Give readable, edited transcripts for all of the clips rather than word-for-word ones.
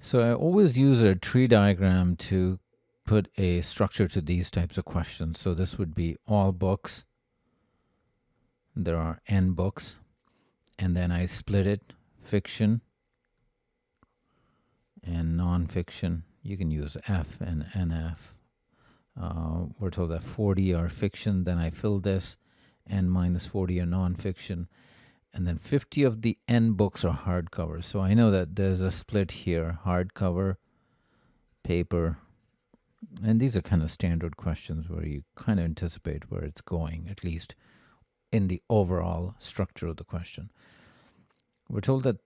So I always use a tree diagram to put a structure to these types of questions. So this would be all books. There are n books. And then I split it, fiction and nonfiction. You can use F and NF. We're told that 40 are fiction. Then I fill this, n minus 40 are nonfiction. And then 50 of the n books are hardcover. So I know that there's a split here, hardcover, paper. And these are kind of standard questions where you kind of anticipate where it's going, at least in the overall structure of the question. We're told that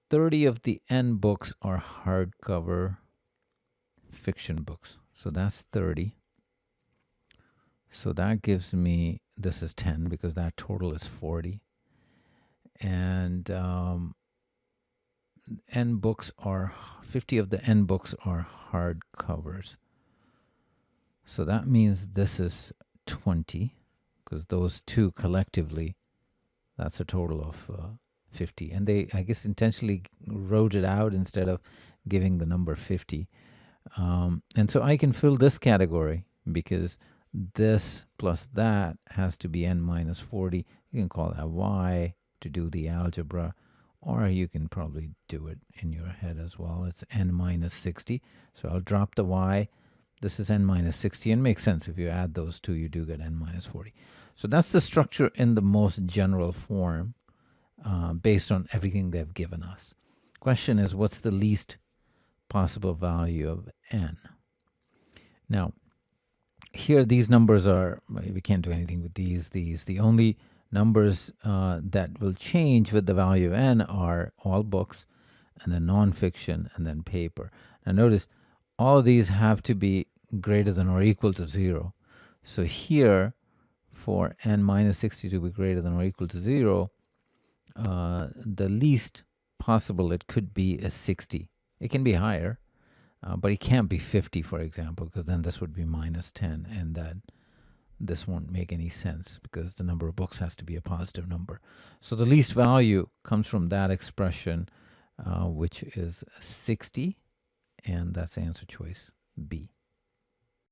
30 of the n books are hardcover fiction books. So that's 30. So that gives me, this is 10 because that total is 40. And n books are, 50 of the n books are hardcovers. So that means this is 20 because those two collectively, that's a total of 50. And they, I guess, intentionally wrote it out instead of giving the number 50. And so I can fill this category because this plus that has to be n minus 40. You can call that y to do the algebra, or you can probably do it in your head as well. It's n minus 60. So I'll drop the y. This is n minus 60, and makes sense. If you add those two, you do get n minus 40. So that's the structure in the most general form based on everything they've given us. Question is, what's the least possible value of n? Now, here these numbers are, we can't do anything with these. The only numbers that will change with the value of n are all books, and then nonfiction, and then paper. Now notice, all of these have to be greater than or equal to 0. So here, for n minus 60 to be greater than or equal to 0, the least possible it could be is 60. It can be higher, but it can't be 50, for example, because then this would be minus 10, and that this won't make any sense because the number of books has to be a positive number. So the least value comes from that expression, which is 60, and that's answer choice B.